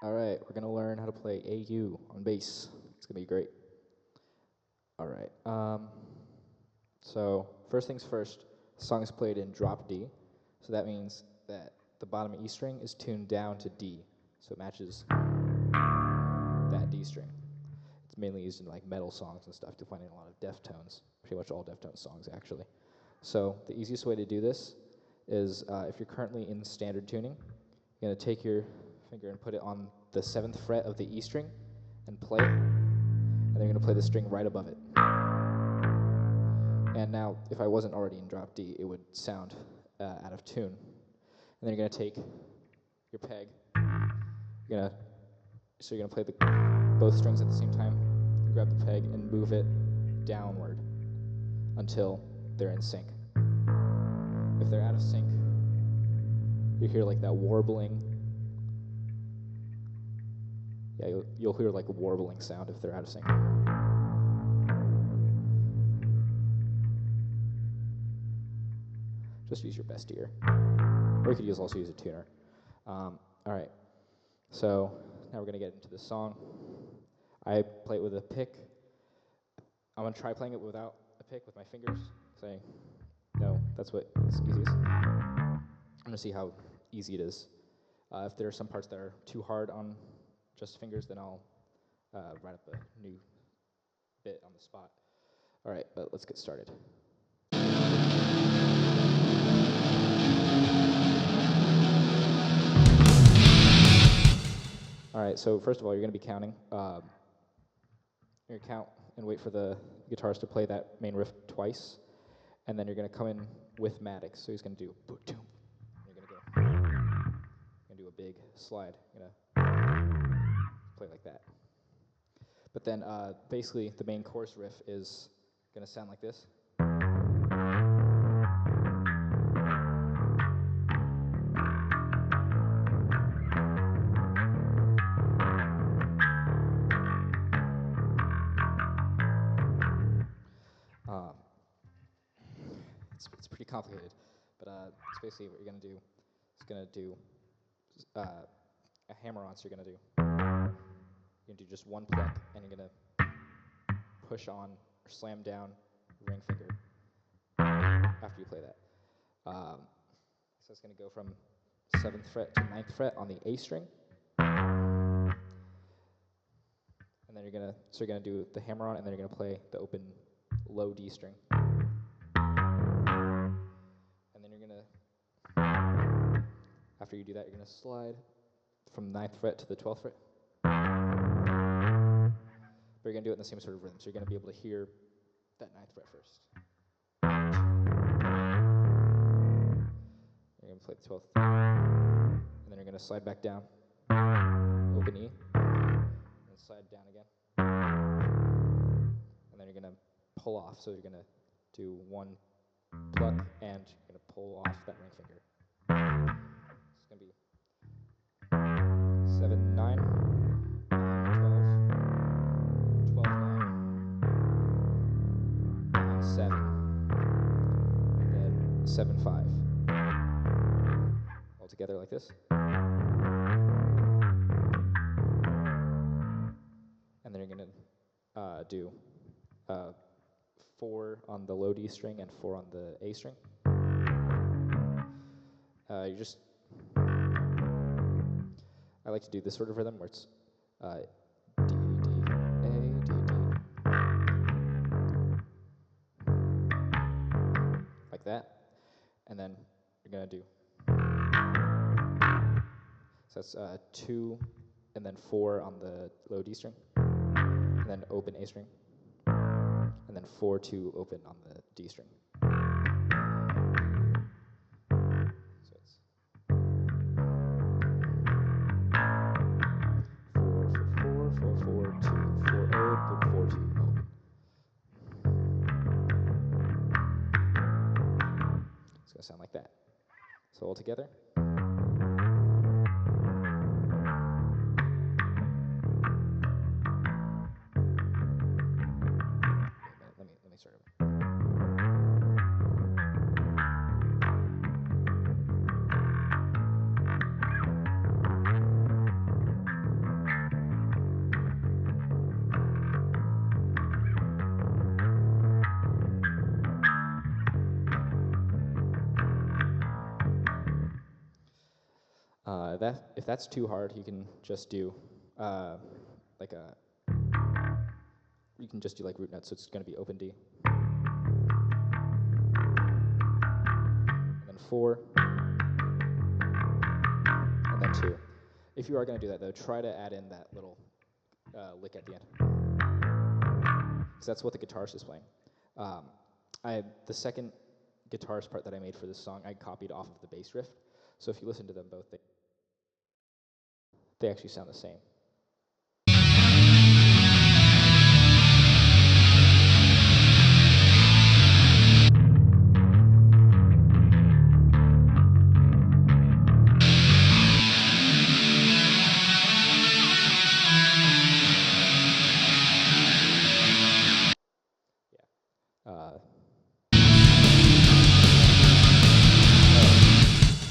All right, we're gonna learn how to play AU on bass. It's gonna be great. All right. So first things first, the song is played in drop D. So that means that the bottom E string is tuned down to D, so it matches that D string. It's mainly used in like metal songs and stuff. You'll find it in a lot of Deftones, pretty much all Deftones songs actually. So the easiest way to do this is if you're currently in standard tuning, you're gonna take your finger and put it on the 7th fret of the E string and play it, and then you're gonna play the string right above it. And now, if I wasn't already in drop D, it would sound out of tune. And then you're gonna take your peg, you're gonna play both strings at the same time, grab the peg and move it downward until they're in sync. If they're out of sync, you hear like that warbling. Yeah, you'll hear like a warbling sound if they're out of sync. Just use your best ear. Or you could also use a tuner. All right, so now we're gonna get into the song. I play it with a pick. I'm gonna try playing it without a pick with my fingers. Saying, no, that's what is easiest. I'm gonna see how easy it is. If there are some parts that are too hard on just fingers, then I'll write up a new bit on the spot. All right, but let's get started. All right, so first of all, you're gonna be counting. You're gonna count and wait for the guitarist to play that main riff twice, and then you're gonna come in with Maddox. So he's gonna do boom, you're gonna do a big slide. You're gonna play like that. But then basically the main chorus riff is gonna sound like this. It's pretty complicated, but it's basically what you're gonna do. It's gonna do a hammer-on. So you're gonna do just one pluck, and you're gonna push on or slam down your ring finger after you play that. So it's gonna go from 7th fret to 9th fret on the A string, and then you're gonna do the hammer-on, and then you're gonna play the open low D string. After you do that, you're going to slide from 9th fret to the 12th fret. But you're going to do it in the same sort of rhythm, so you're going to be able to hear that 9th fret first. You're going to play the 12th, and then you're going to slide back down, open E, and slide down again. And then you're going to pull off, so you're going to do one pluck, and you're going to pull off that ring finger. It's going to be 7, 9, 12, 9, 9, 7, and then 7, 5. All together like this. And then you're going to do 4 on the low D string and 4 on the A string. I like to do this sort of rhythm where it's D, D, A, D, D. Like that. And then you're going to do. So that's 2 and then 4 on the low D string. And then open A string. And then 4, 2, open on the D string. Sound like that. So all together. Let me start over. if that's too hard, you can just do like a you can just do like root notes. So it's going to be open D, and then 4, and then 2. If you are going to do that though, try to add in that little lick at the end, because that's what the guitarist is playing. The second guitarist part that I made for this song, I copied off of the bass riff. So if you listen to them both, they actually sound the same.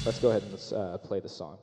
Let's go ahead and let's play the song.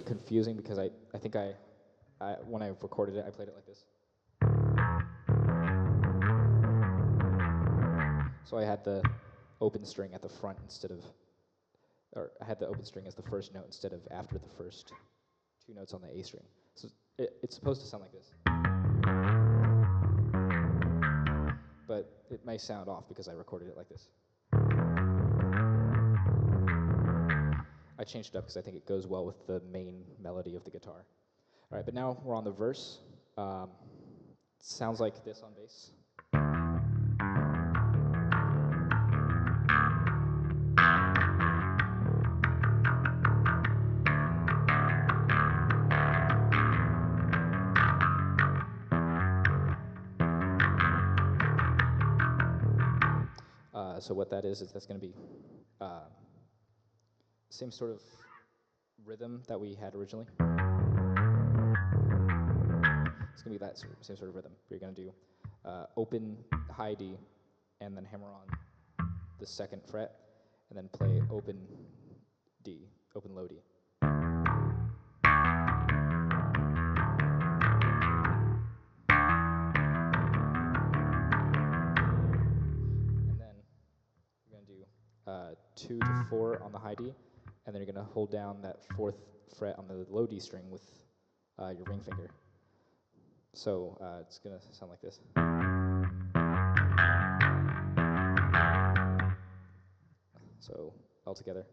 Confusing because I think I when I recorded it, I played it like this. So I had the open string at the front instead of, or I had the open string as the first note instead of after the first 2 notes on the A string. So it's supposed to sound like this. But it may sound off because I recorded it like this. I changed it up because I think it goes well with the main melody of the guitar. All right, but now we're on the verse. Sounds like this on bass. So what that is that's going to be same sort of rhythm that we had originally. It's going to be that same sort of rhythm. You're going to do open high D, and then hammer on the 2nd fret, and then play open D, open low D. And then you're going to do 2 to 4 on the high D, and then you're going to hold down that 4th fret on the low D string with your ring finger. So it's going to sound like this. So all together.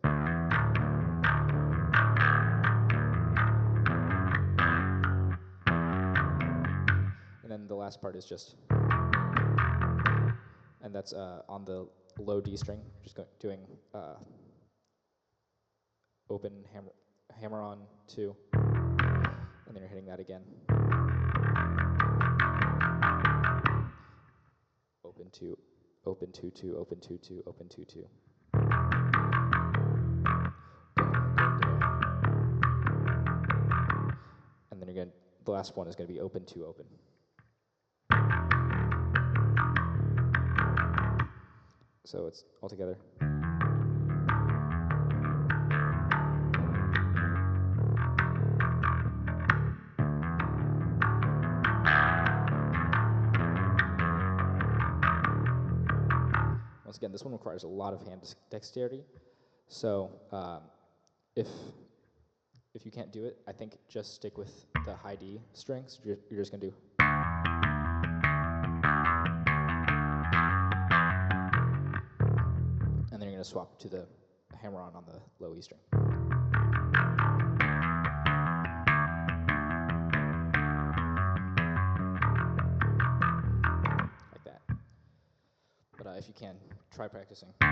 And then the last part is just, and that's on the low D string, just doing open hammer on 2, and then you're hitting that again. Open 2, open 2 2, open 2 2, open 2 2. And then you're going. The last one is going to be open 2 open. So it's all together. Once again, this one requires a lot of hand dexterity. So if you can't do it, I think just stick with the high D strings. You're just going to do. And then you're going to swap to the hammer on the low E string. Like that. But if you can, try practicing. Like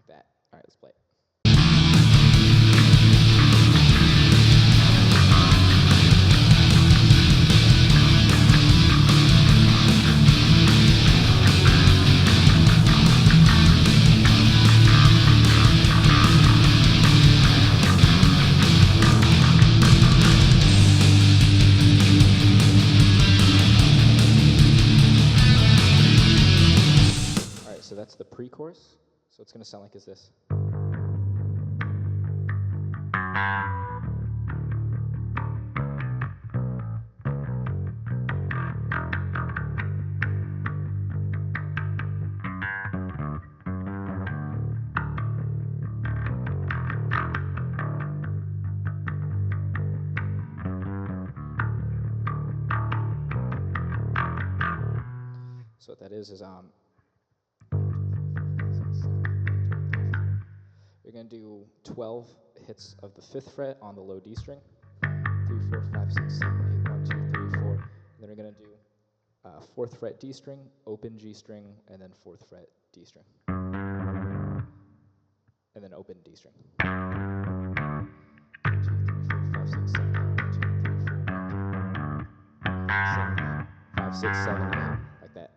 that. All right, let's play it. it's going to sound like is this. So what that is you're going to do 12 hits of the 5th fret on the low D string. 3, 4, 5, 6, 7, 8, 1, 2, 3, 4. And then we're going to do 4th fret D string, open G string, and then 4th fret D string. And then open D string. 1, 2, 3, 4, 5, 6, 7, 8, 1, 2, 3, 4, 1, 2, 7, 8, 5, 6, 7, 8, like that.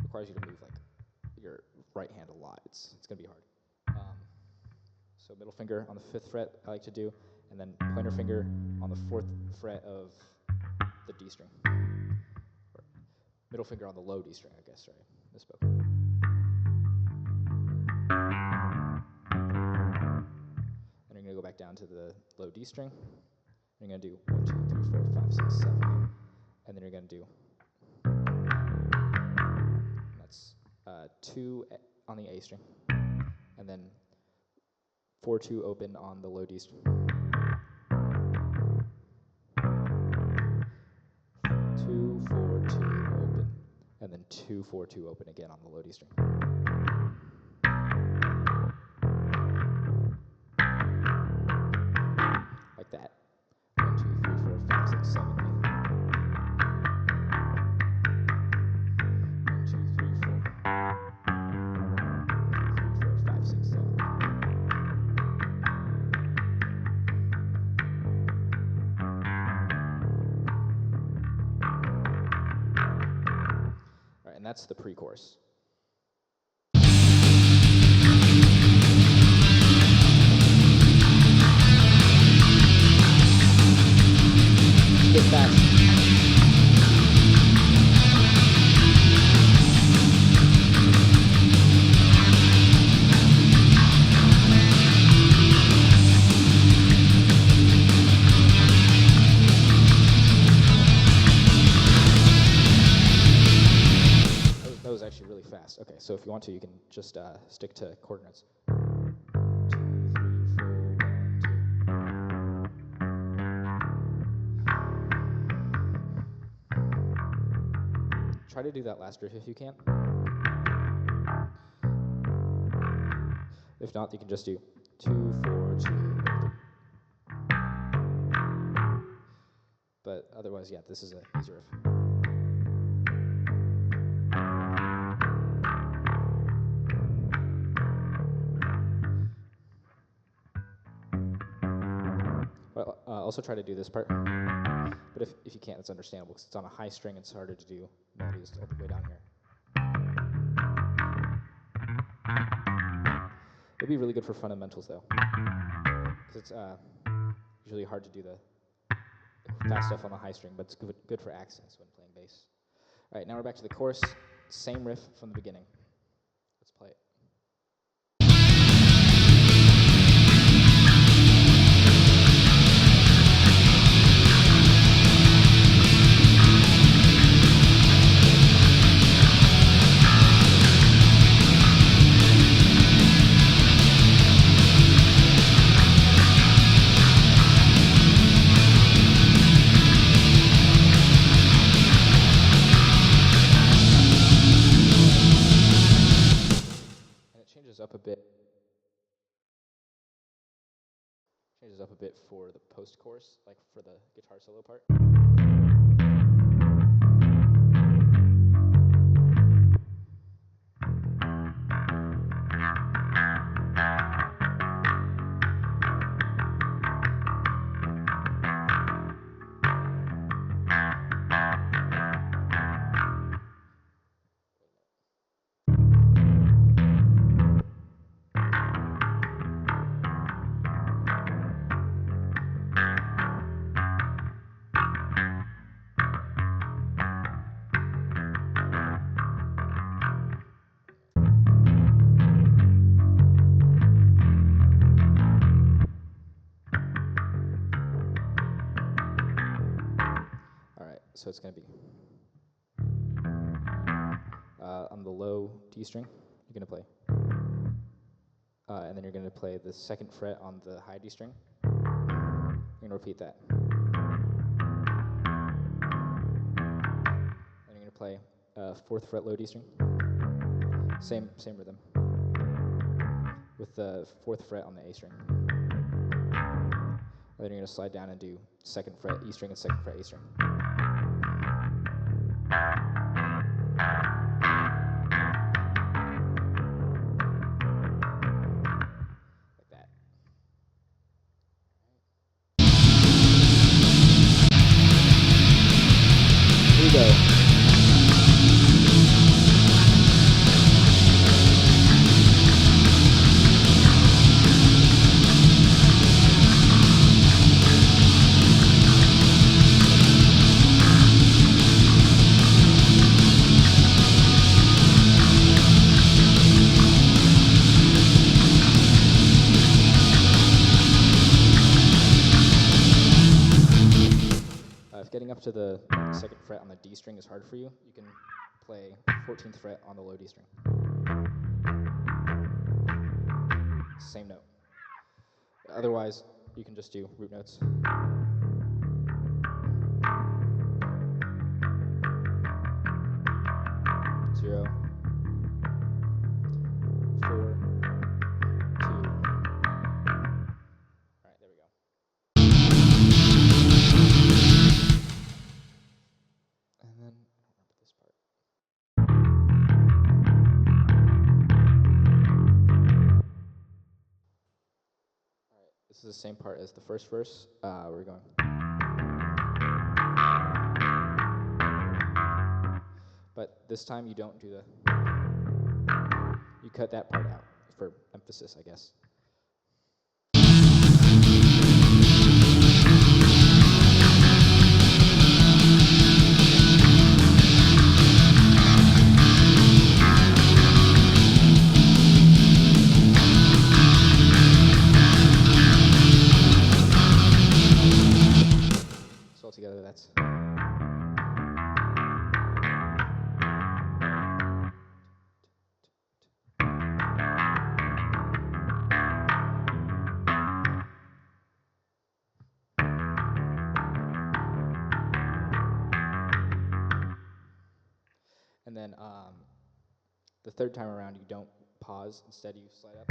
Requires you to move like your right hand a lot. It's going to be hard. So middle finger on the 5th fret I like to do, and then pointer finger on the 4th fret of the D string. Or middle finger on the low D string, I guess, sorry, misspoke. Then you're going to go back down to the low D string. And you're going to do 1, 2, 3, 4, 5, 6, 7, 8. And then you're going to do 2 on the A string, and then 4, 2 open on the low D string. 2, 4, 2 open, and then 2, 4, 2 open again on the low D string. Like that. 1, 2, 3, 4, 5, 6, 7, 8. 1, 2, 3, 4. 5, 6, 7. All right, and that's the pre-chorus. Get fast. That was actually really fast. Okay, so if you want to, you can just stick to chord notes. 2, 3, 4, 1, 2. Try to do that last riff if you can. If not, you can just do 2, 4, 2. But otherwise, yeah, this is an easy riff. But also try to do this part. But if you can't, it's understandable because it's on a high string. It's harder to do melodies all the way down here. It'd be really good for fundamentals though, because it's usually hard to do the fast stuff on the high string, but it's good for accents when playing bass. All right, now we're back to the chorus. Same riff from the beginning. Let's play it. Changes up a bit for the post-chorus, like for the guitar solo part. So it's going to be on the low D string, you're going to play. And then you're going to play the 2nd fret on the high D string. You're going to repeat that. And you're going to play 4th fret low D string. Same rhythm. With the 4th fret on the A string. And then you're going to slide down and do 2nd fret E string and 2nd fret A string. Like that. Here we go. If getting up to the 2nd fret on the D string is hard for you, you can play 14th fret on the low D string. Same note. Otherwise, you can just do root notes. 0, 4, 2. Alright, there we go. And then, I don't remember this part. Alright, this is the same part as the first verse. We're going. But this time you don't do the. You cut that part out for emphasis, I guess. So altogether, that's. And then the 3rd time around, you don't pause. Instead, you slide up,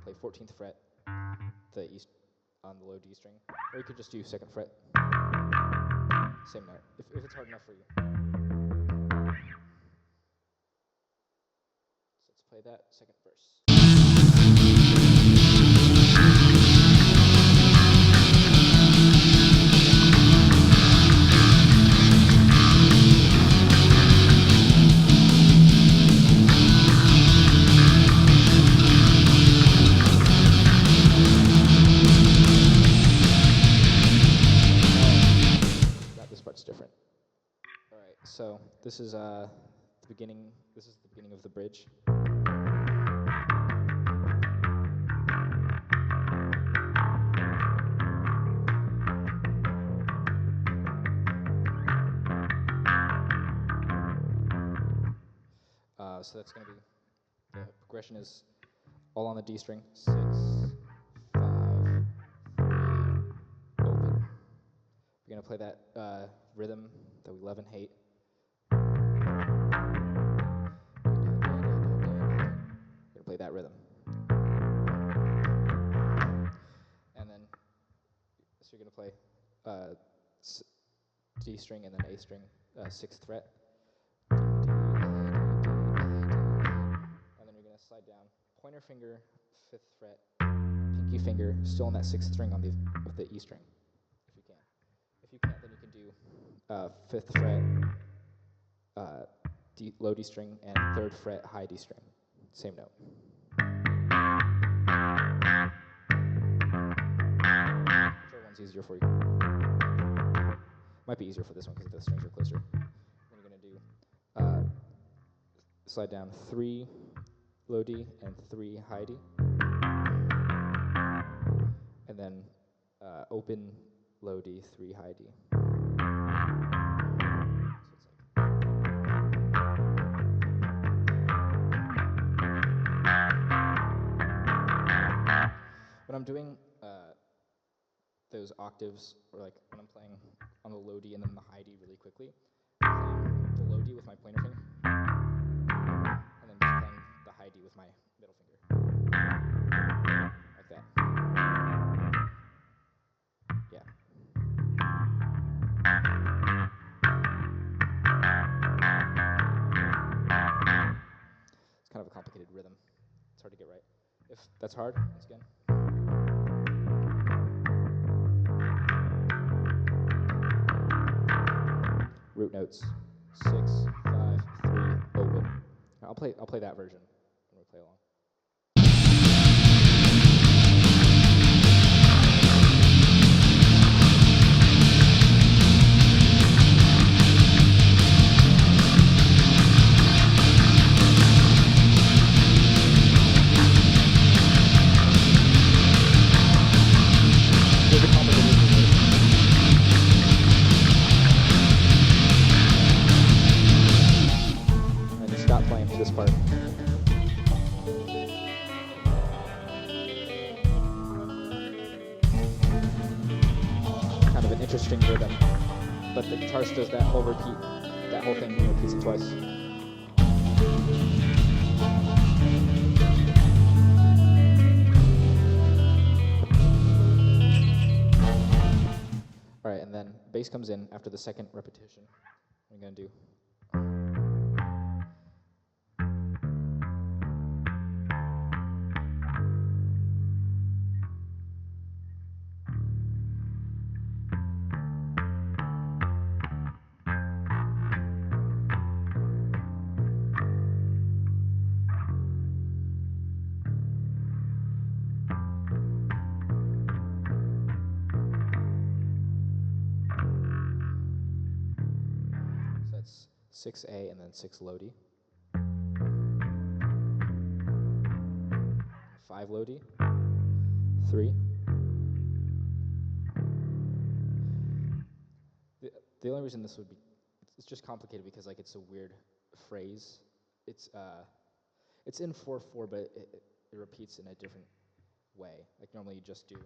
play 14th fret, the E on the low D string, or you could just do 2nd fret, same note, if it's hard enough for you. So let's play that 2nd verse. Different. All right, so this is the beginning. This is the beginning of the bridge. So that's going to be the progression is all on the D string. 6, 5, 3, open. We're going to play that rhythm that we love and hate. We're going to play that rhythm. And then, so you're going to play D string and then A string, 6th fret. And then you're going to slide down. Pointer finger, 5th fret. Pinky finger, still on that 6th string on the E string. If you can't, then you can do 5th fret, low D string, and 3rd fret, high D string. Same note. Whichever one's easier for you. Might be easier for this one because the strings are closer. Then you're going to do slide down 3 low D and 3 high D. And then open low D, 3 high D. when I'm doing those octaves, or like when I'm playing on the low D and then the high D really quickly, I'm playing the low D with my pointer finger, and then just playing the high D with my middle finger, like that. Yeah. It's kind of a complicated rhythm. It's hard to get right. If that's hard, once again. Root notes, 6, 5, 3, open. I'll play that version when we play along. This part. Kind of an interesting rhythm, but the guitarist does that whole repeat, that whole thing, repeats it twice. All right, and then bass comes in after the second repetition. I'm gonna do. So that's 6A and then 6 low D. 5 low D. 3. The only reason this would be, it's just complicated because like it's a weird phrase. It's in 4/4, but it repeats in a different way. Like normally you just do.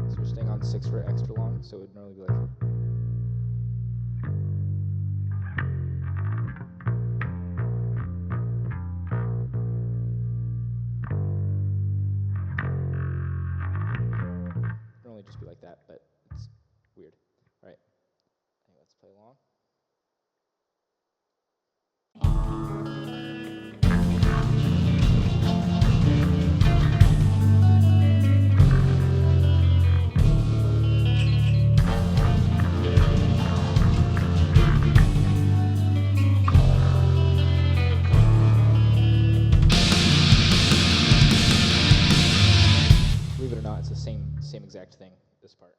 So we're staying on 6 for extra long, so it would normally be like. Normally just be like that, but it's weird. All right, let's play along. Believe it or not, it's the same exact thing, this part.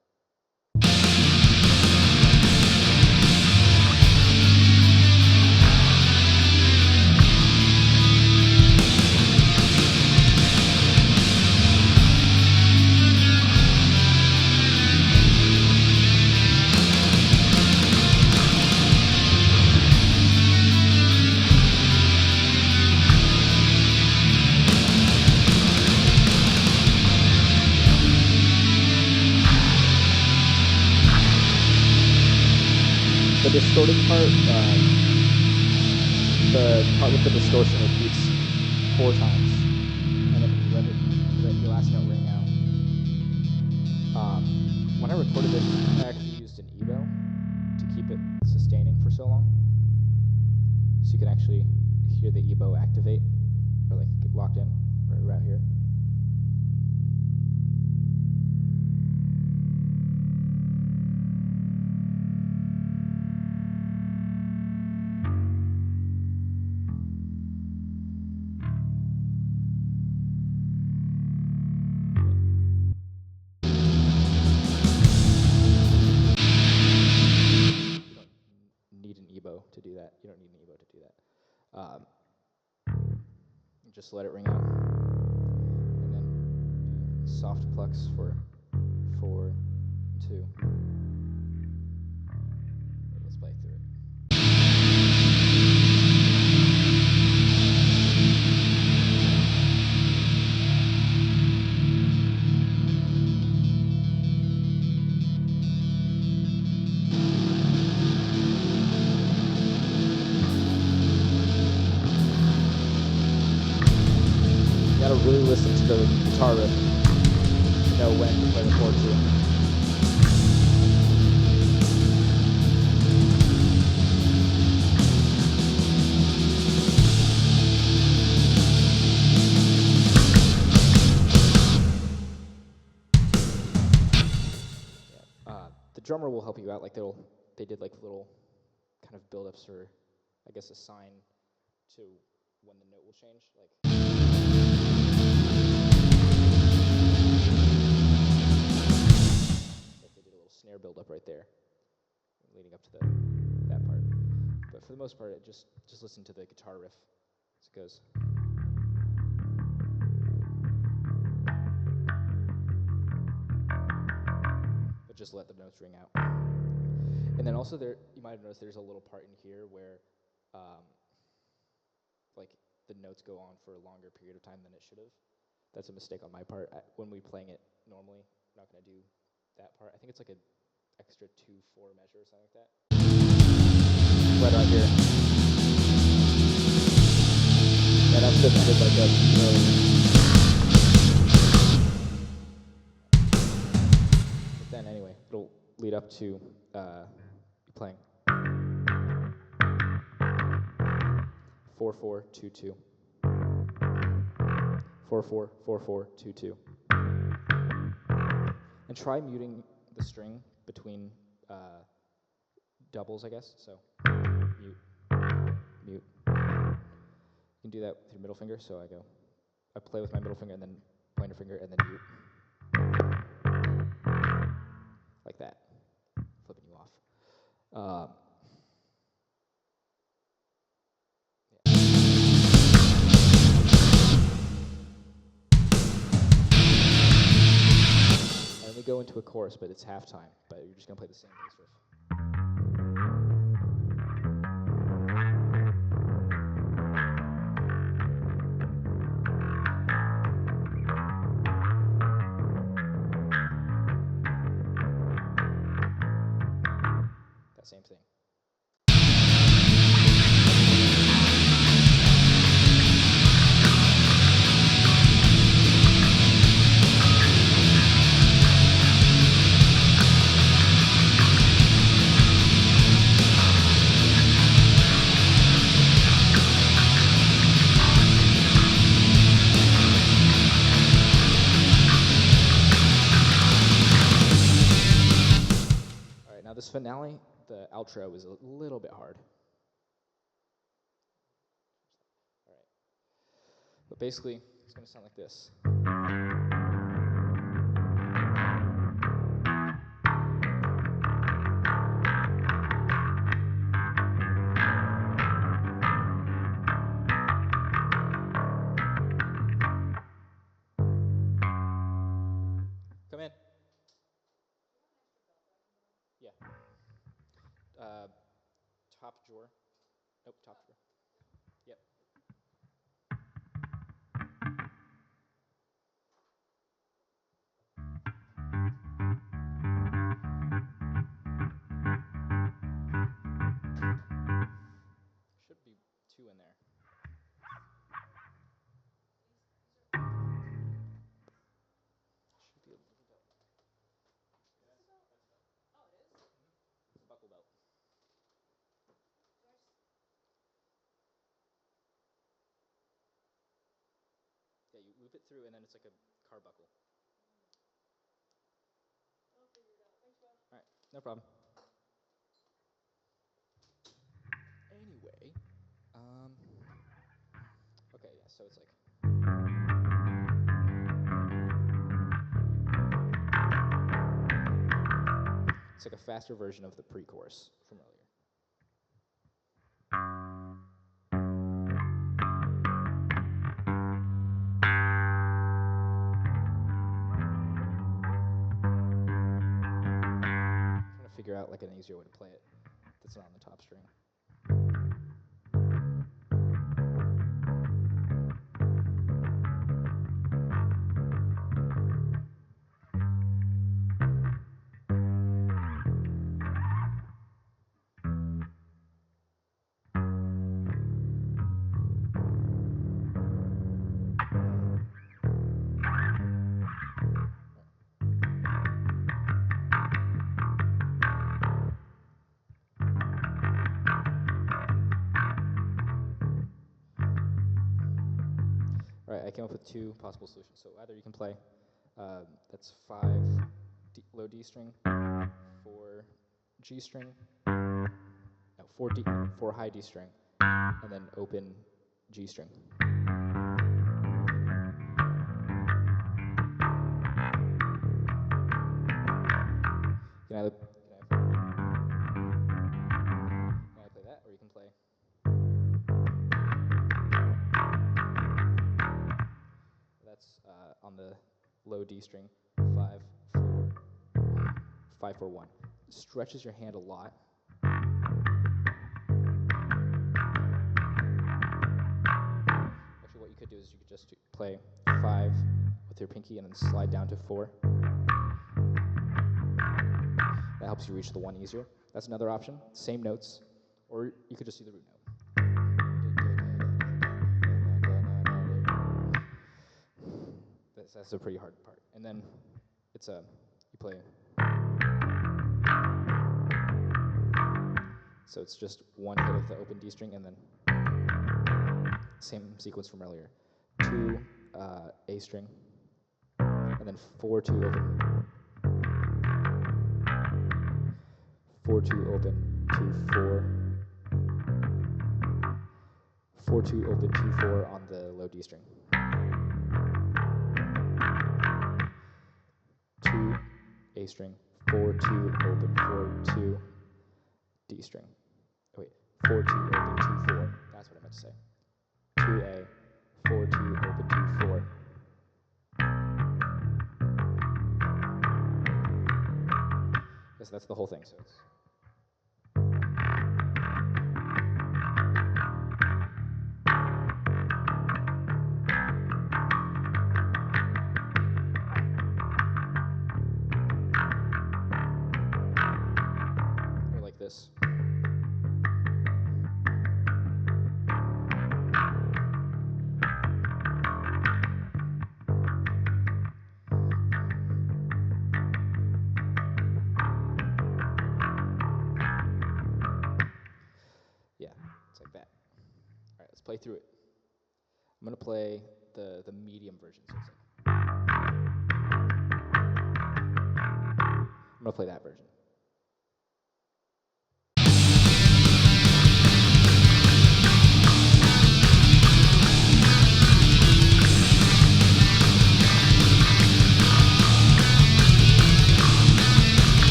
The distorted part, the part with the distortion repeats 4 times, and then you let your last note ring out. When I recorded it, I actually used an EBO to keep it sustaining for so long, so you can actually hear the EBO activate, or like get locked in right around here. To do that. You don't need an EBO to do that. Just let it ring out. And then do soft plucks for 4, 2. Let's play through it. really listen to the guitar riff to know when to play the chord to. The drummer will help you out. Like they did like little kind of build-ups, or I guess a sign to when the note will change. Like they did a little snare build-up right there, leading up to that part. But for the most part, just listen to the guitar riff as it goes. But just let the notes ring out. And then also you might have noticed there's a little part in here where like the notes go on for a longer period of time than it should have. That's a mistake on my part. When we playing it normally, I'm not going to do that part. I think it's like an extra 2/4 measure or something like that. Right on here. Yeah, that should have ended like that earlier. But then anyway, it'll lead up to you playing 4/4-2/2. 4/4-4/4-2/2. And try muting the string between doubles, I guess. So mute, mute. You can do that with your middle finger. So I play with my middle finger and then pointer finger and then mute. Like that. Flipping you off. And we go into a chorus, but it's halftime. But you're just going to play the same bass riff. That same thing. This finale, the outro, is a little bit hard. All right. But basically, it's going to sound like this. Come in. Yeah. Top drawer. Nope, top drawer. Yep. Should be 2 in there. Should be a little bit. Oh, it is? It's a buckle belt. Yeah, you loop it through, and then it's like a car buckle. I'll figure it out. Thanks, Bob. All right, no problem. Anyway, okay, yeah, so it's like. It's like a faster version of the pre-chorus from earlier. I'm trying to figure out like an easier way to play it that's not on the top string. came up with two possible solutions. So either you can play that's 5 low D string, 4 G string, no 4 high D string, and then open G string. Can I play that, or you can play. That's on the low D string, 5, 4, 5, 4, 1. Stretches your hand a lot. Actually, what you could do is you could just play 5 with your pinky and then slide down to 4. That helps you reach the 1 easier. That's another option. Same notes, or you could just do the root note. That's a pretty hard part. And then it's you play. So it's just 1 hit of the open D string and then same sequence from earlier. 2 A string and then 4 2 open. 4 2 open 2 4. 4 2 open 2 4 on the low D string. 2 A string, 4 2 open 4 2 D string. Oh, wait, 4 2 open 2 4. That's what I meant to say. 2 A, 4 2 open 2 4. Yes, that's the whole thing. So it's. This. Yeah, it's like that. All right, let's play through it. I'm going to play the medium version. So it's like I'm going to play that version.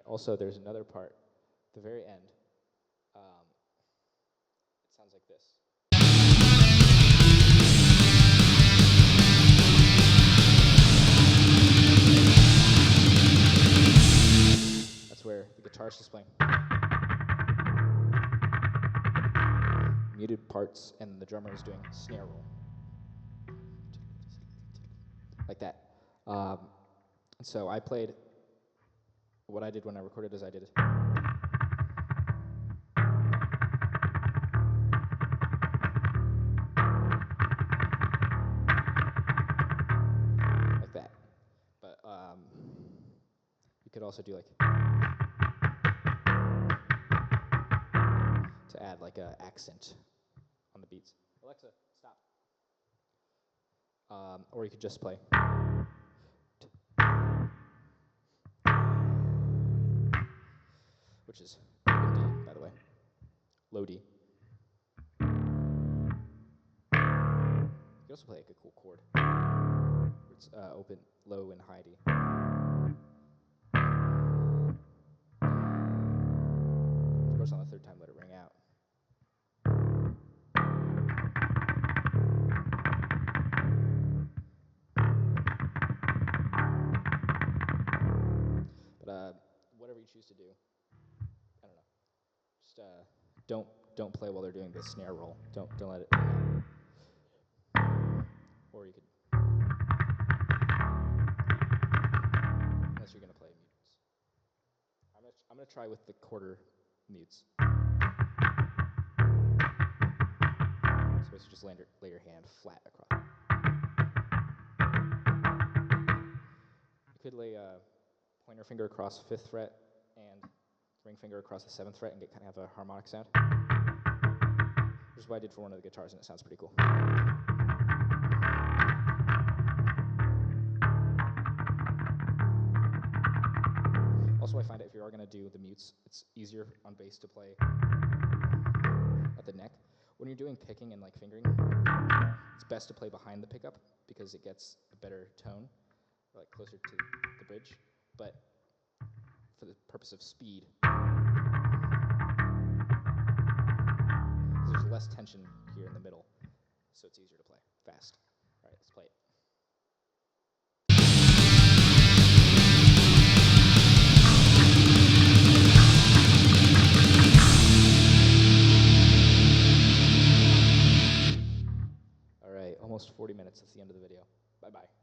Also, there's another part, the very end. It sounds like this. That's where the guitarist is playing muted parts, and the drummer is doing snare roll, like that. So I played. What I did when I recorded is I did like that. But you could also do like to add like a accent on the beats. Alexa, stop. Or you could just play. Which is open D, by the way. Low D. You can also play like a cool chord. It's open, low, and high D. Of course, on the third time, let it ring out. But whatever you choose to do, I don't know. Just don't play while they're doing the snare roll. Don't let it. Or you could, unless you're gonna play mutes. I'm gonna try with the quarter mutes. So basically just lay your hand flat across. You could lay a pointer finger across 5th fret and ring finger across the 7th fret and get kind of a harmonic sound. Which is what I did for one of the guitars, and it sounds pretty cool. Also, I find that if you are going to do the mutes, it's easier on bass to play at the neck. When you're doing picking and like fingering, it's best to play behind the pickup because it gets a better tone, or like closer to the bridge. But for the purpose of speed, there's less tension here in the middle, so it's easier to play fast. All right, let's play it. All right, almost 40 minutes. That's the end of the video. Bye-bye.